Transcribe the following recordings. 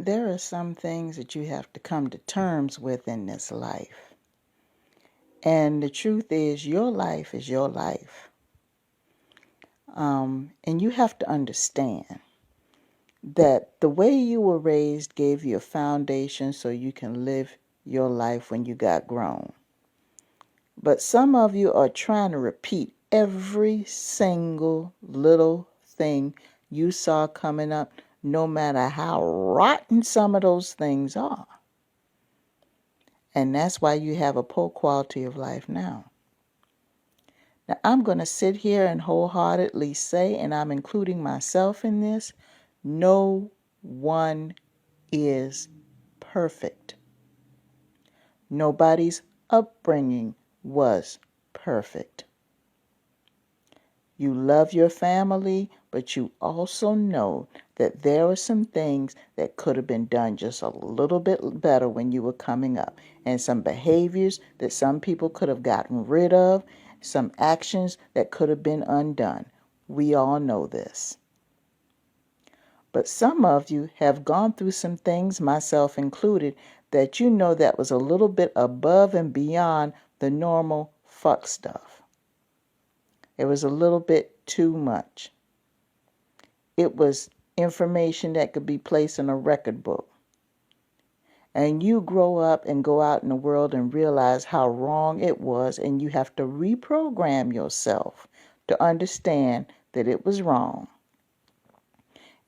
There are some things that you have to come to terms with in this life. And the truth is, your life is your life. And you have to understand that the way you were raised gave you a foundation so you can live your life when you got grown. But some of you are trying to repeat every single little thing you saw coming up, no matter how rotten some of those things are. And that's why you have a poor quality of life now. Now, I'm going to sit here and wholeheartedly say, and I'm including myself in this, no one is perfect. Nobody's upbringing was perfect. You love your family, but you also know that there are some things that could have been done just a little bit better when you were coming up, and some behaviors that some people could have gotten rid of, some actions that could have been undone. We all know this. But some of you have gone through some things, myself included, that you know that was a little bit above and beyond the normal fuck stuff. It was a little bit too much. It was information that could be placed in a record book. And you grow up and go out in the world and realize how wrong it was, and you have to reprogram yourself to understand that it was wrong.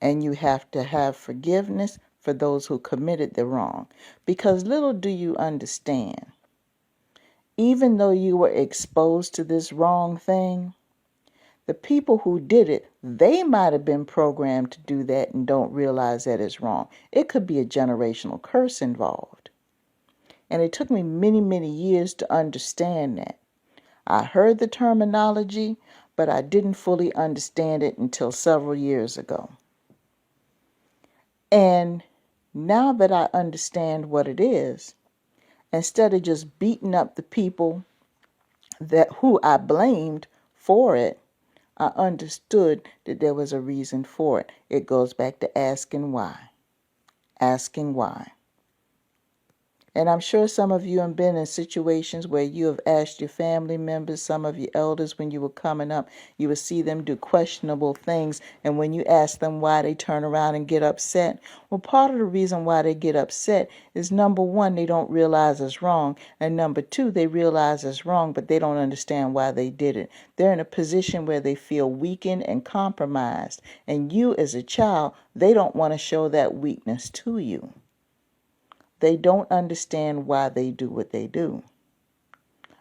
And you have to have forgiveness for those who committed the wrong. Because little do you understand, even though you were exposed to this wrong thing, the people who did it, they might have been programmed to do that and don't realize that it's wrong. It could be a generational curse involved. And it took me many, many years to understand that. I heard the terminology, but I didn't fully understand it until several years ago. And now that I understand what it is, instead of just beating up the people who I blamed for it, I understood that there was a reason for it. It goes back to asking why. Asking why. And I'm sure some of you have been in situations where you have asked your family members, some of your elders, when you were coming up, you would see them do questionable things. And when you ask them why, they turn around and get upset. Well, part of the reason why they get upset is, number one, they don't realize it's wrong. And number two, they realize it's wrong, but they don't understand why they did it. They're in a position where they feel weakened and compromised. And you, as a child, they don't want to show that weakness to you. They don't understand why they do what they do.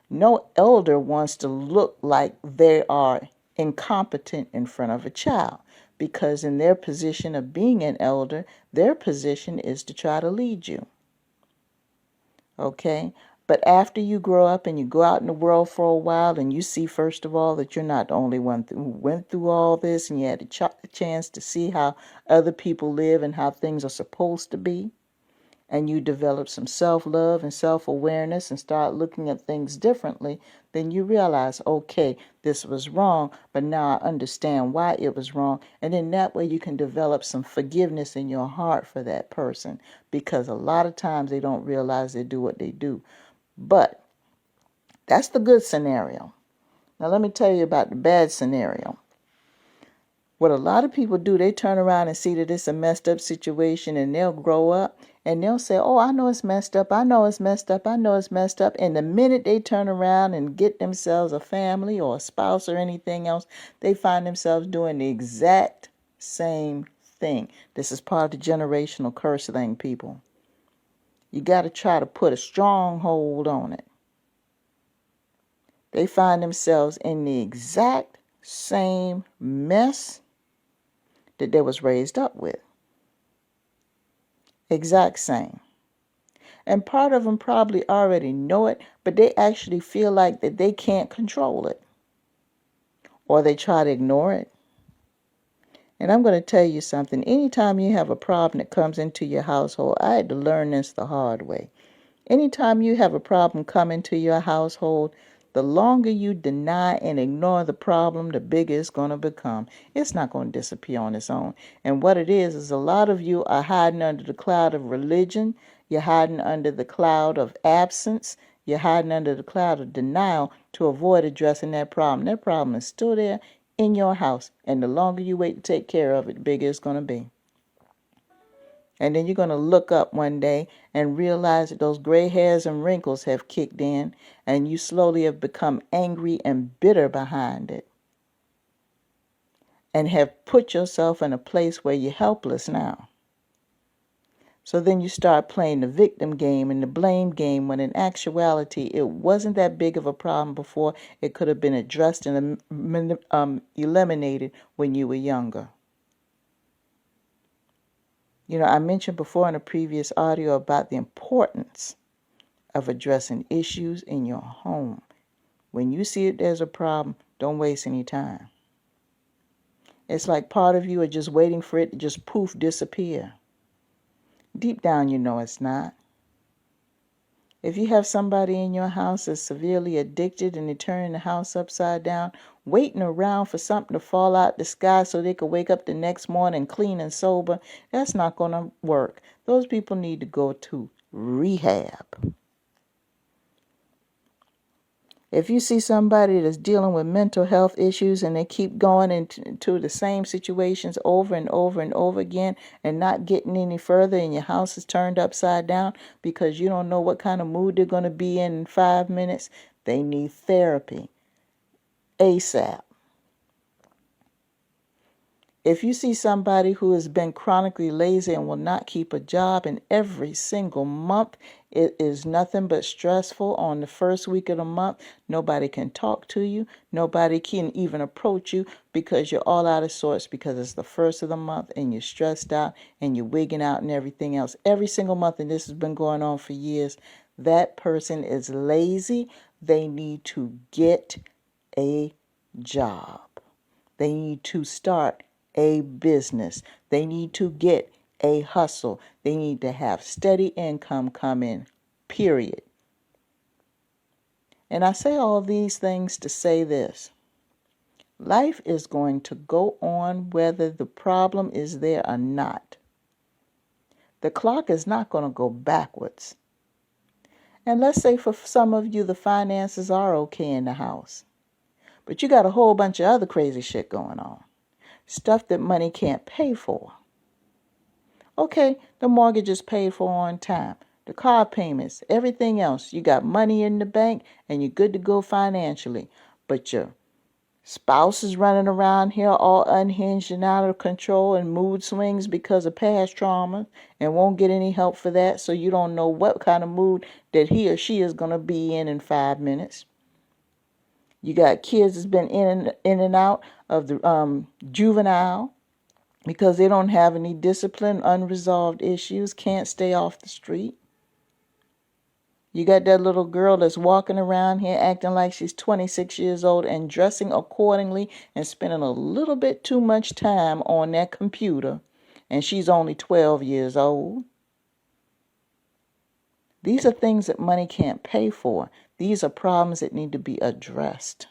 No elder wants to look like they are incompetent in front of a child, because in their position of being an elder, their position is to try to lead you. Okay? But after you grow up and you go out in the world for a while and you see, first of all, that you're not the only one who went through all this, and you had a chance to see how other people live and how things are supposed to be, and you develop some self-love and self-awareness and start looking at things differently, then you realize, okay, this was wrong, but now I understand why it was wrong. And then that way you can develop some forgiveness in your heart for that person, because a lot of times they don't realize they do what they do. But that's the good scenario. Now let me tell you about the bad scenario. What a lot of people do, they turn around and see that it's a messed up situation, and they'll grow up and they'll say, oh, I know it's messed up. I know it's messed up. I know it's messed up. And the minute they turn around and get themselves a family or a spouse or anything else, they find themselves doing the exact same thing. This is part of the generational curse thing, people. You got to try to put a strong hold on it. They find themselves in the exact same mess that they was raised up with. Exact same. And part of them probably already know it, but they actually feel like that they can't control it. Or they try to ignore it. And I'm going to tell you something. Anytime you have a problem that comes into your household, I had to learn this the hard way. Anytime you have a problem come into your household, The longer you deny and ignore the problem, the bigger it's going to become. It's not going to disappear on its own. And what it is a lot of you are hiding under the cloud of religion. You're hiding under the cloud of absence. You're hiding under the cloud of denial to avoid addressing that problem. That problem is still there in your house. And the longer you wait to take care of it, the bigger it's going to be. And then you're going to look up one day and realize that those gray hairs and wrinkles have kicked in, and you slowly have become angry and bitter behind it, and have put yourself in a place where you're helpless now. So then you start playing the victim game and the blame game, when in actuality it wasn't that big of a problem before. It could have been addressed and eliminated when you were younger. I mentioned before in a previous audio about the importance of addressing issues in your home. When you see it there's a problem, don't waste any time. It's like part of you are just waiting for it to just poof, disappear. Deep down you know it's not. If you have somebody in your house that's severely addicted and they're turning the house upside down, waiting around for something to fall out the sky so they could wake up the next morning clean and sober, that's not going to work. Those people need to go to rehab. If you see somebody that's dealing with mental health issues and they keep going into the same situations over and over and over again and not getting any further, and your house is turned upside down because you don't know what kind of mood they're going to be in 5 minutes, they need therapy ASAP. If you see somebody who has been chronically lazy and will not keep a job, and every single month it is nothing but stressful, on the first week of the month, nobody can talk to you. Nobody can even approach you because you're all out of sorts because it's the first of the month and you're stressed out and you're wigging out and everything else. Every single month, and this has been going on for years, that person is lazy. They need to get a job. They need to start a business. They need to get a hustle. They need to have steady income come in, period. And I say all these things to say this. Life is going to go on whether the problem is there or not. The clock is not going to go backwards. And let's say for some of you the finances are okay in the house, but you got a whole bunch of other crazy shit going on. Stuff that money can't pay for. Okay, the mortgage is paid for on time. The car payments, everything else. You got money in the bank and you're good to go financially. But your spouse is running around here all unhinged and out of control and mood swings because of past trauma and won't get any help for that. So you don't know what kind of mood that he or she is going to be in 5 minutes. You got kids that's been in and out of the juvenile because they don't have any discipline, unresolved issues, can't stay off the street. You got that little girl that's walking around here acting like she's 26 years old and dressing accordingly and spending a little bit too much time on that computer, and she's only 12 years old. These are things that money can't pay for. These are problems that need to be addressed.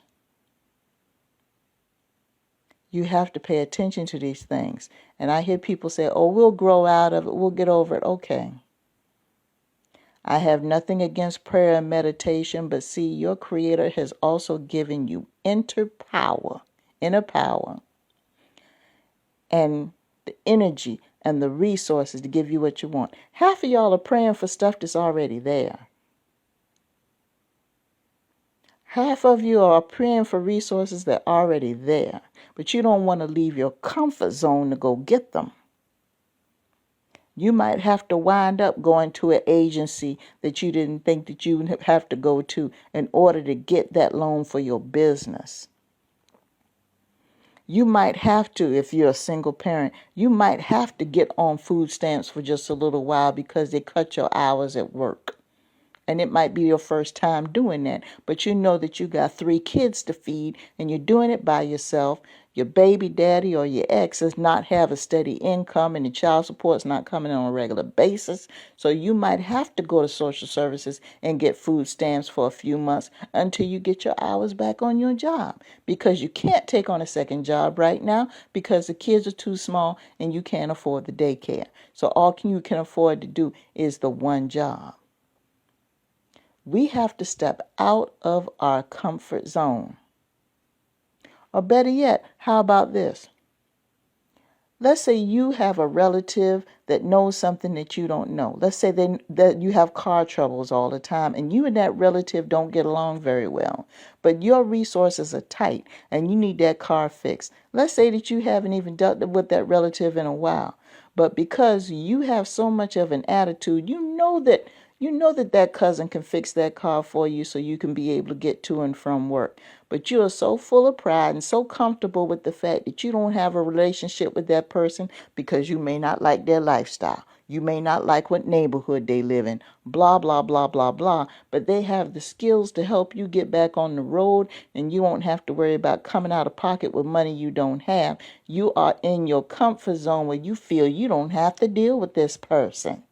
You have to pay attention to these things. And I hear people say, oh, we'll grow out of it, we'll get over it. Okay. I have nothing against prayer and meditation, but see, your Creator has also given you inner power, and the energy and the resources to give you what you want. Half of y'all are praying for stuff that's already there. Half of you are praying for resources that are already there, but you don't want to leave your comfort zone to go get them. You might have to wind up going to an agency that you didn't think that you would have to go to in order to get that loan for your business. You might have to, if you're a single parent, you might have to get on food stamps for just a little while because they cut your hours at work. And it might be your first time doing that, but you know that you got 3 kids to feed and you're doing it by yourself. Your baby daddy or your ex does not have a steady income and the child support's not coming on a regular basis. So you might have to go to social services and get food stamps for a few months until you get your hours back on your job, because you can't take on a second job right now because the kids are too small and you can't afford the daycare. So all you can afford to do is the one job. We have to step out of our comfort zone. Or better yet, how about this? Let's say you have a relative that knows something that you don't know. Let's say that you have car troubles all the time and you and that relative don't get along very well, but your resources are tight and you need that car fixed. Let's say that you haven't even dealt with that relative in a while, but because you have so much of an attitude, you know that cousin can fix that car for you so you can be able to get to and from work. But you are so full of pride and so comfortable with the fact that you don't have a relationship with that person because you may not like their lifestyle. You may not like what neighborhood they live in, blah, blah, blah, blah, blah. But they have the skills to help you get back on the road and you won't have to worry about coming out of pocket with money you don't have. You are in your comfort zone where you feel you don't have to deal with this person.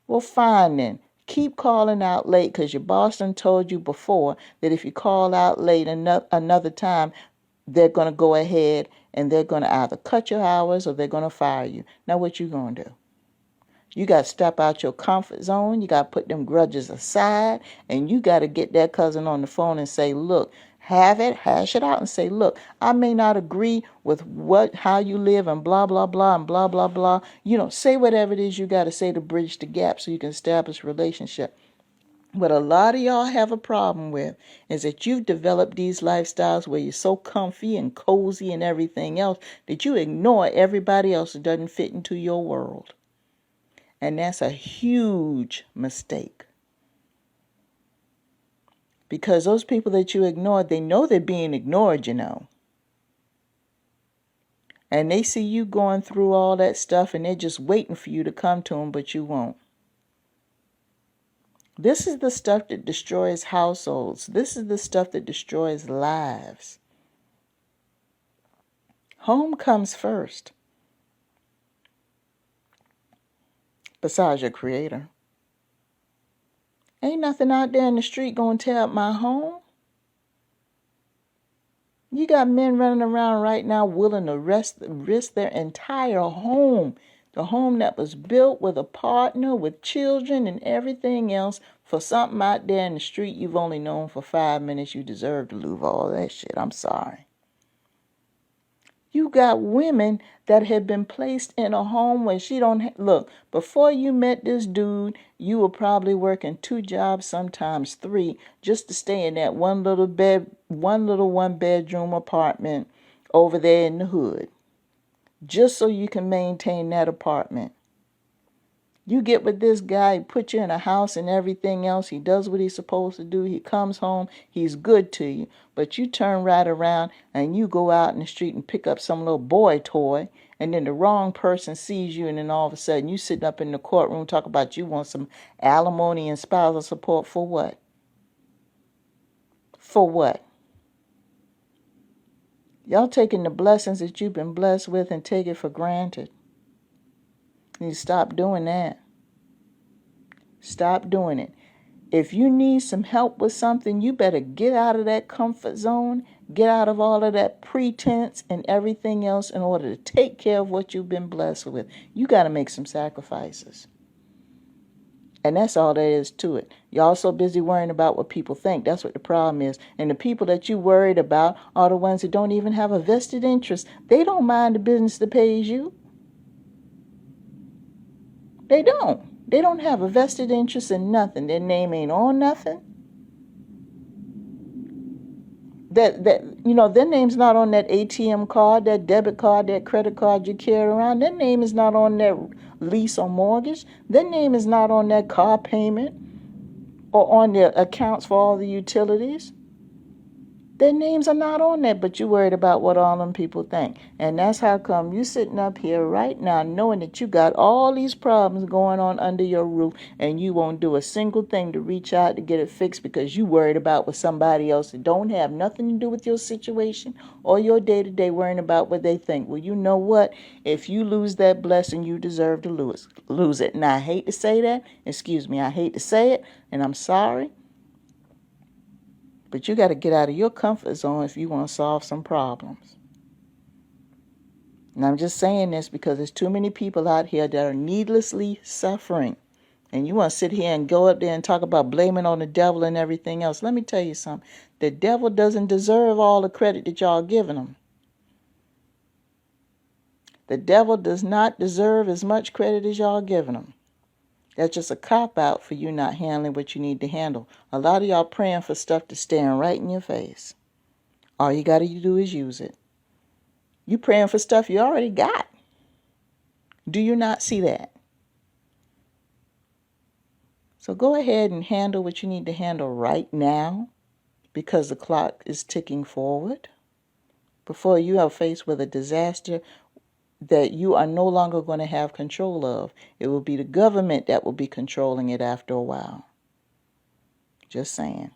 Well, fine then. Keep calling out late because your boss done told you before that if you call out late another time, they're going to go ahead and they're going to either cut your hours or they're going to fire you. Now what you going to do? You got to step out your comfort zone. You got to put them grudges aside. And you got to get that cousin on the phone and say, look, hash it out and say, look, I may not agree with how you live and blah, blah, blah, and blah, blah, blah. Say whatever it is you got to say to bridge the gap so you can establish a relationship. What a lot of y'all have a problem with is that you've developed these lifestyles where you're so comfy and cozy and everything else that you ignore everybody else that doesn't fit into your world. And that's a huge mistake. Because those people that you ignore, they know they're being ignored, And they see you going through all that stuff and they're just waiting for you to come to them, but you won't. This is the stuff that destroys households. This is the stuff that destroys lives. Home comes first. Besides your creator. Ain't nothing out there in the street gonna tear up my home. You got men running around right now willing to risk their entire home, the home that was built with a partner, with children and everything else, for something out there in the street you've only known for 5 minutes. You deserve to lose all that shit. I'm sorry. You got women that have been placed in a home where she don't look. Before you met this dude, you were probably working 2 jobs, sometimes 3, just to stay in that one little 1-bedroom apartment over there in the hood, just so you can maintain that apartment. You get with this guy, he put you in a house and everything else. He does what he's supposed to do. He comes home. He's good to you. But you turn right around and you go out in the street and pick up some little boy toy. And then the wrong person sees you. And then all of a sudden you sitting up in the courtroom talking about you want some alimony and spousal support for what? For what? Y'all taking the blessings that you've been blessed with and take it for granted. You stop doing that. Stop doing it. If you need some help with something, you better get out of that comfort zone, get out of all of that pretense and everything else in order to take care of what you've been blessed with. You got to make some sacrifices. And that's all there is to it. Y'all so busy worrying about what people think. That's what the problem is. And the people that you worried about are the ones that don't even have a vested interest. They don't mind the business that pays you. They don't. They don't have a vested interest in nothing. Their name ain't on nothing. Their name's not on that ATM card, that debit card, that credit card you carry around. Their name is not on that lease or mortgage. Their name is not on that car payment or on their accounts for all the utilities. Their names are not on there, but you worried about what all them people think. And that's how come you sitting up here right now knowing that you got all these problems going on under your roof and you won't do a single thing to reach out to get it fixed because you worried about what somebody else that don't have nothing to do with your situation or your day-to-day worrying about what they think. Well, you know what? If you lose that blessing, you deserve to lose it. And I hate to say that. Excuse me, I hate to say it, and I'm sorry. But you got to get out of your comfort zone if you want to solve some problems. And I'm just saying this because there's too many people out here that are needlessly suffering. And you want to sit here and go up there and talk about blaming on the devil and everything else. Let me tell you something. The devil doesn't deserve all the credit that y'all giving him. The devil does not deserve as much credit as y'all giving him. That's just a cop-out for you not handling what you need to handle. A lot of y'all praying for stuff that's staring right in your face. All you got to do is use it. You praying for stuff you already got. Do you not see that? So go ahead and handle what you need to handle right now because the clock is ticking forward before you are faced with a disaster that you are no longer going to have control of. It will be the government that will be controlling it after a while. Just saying.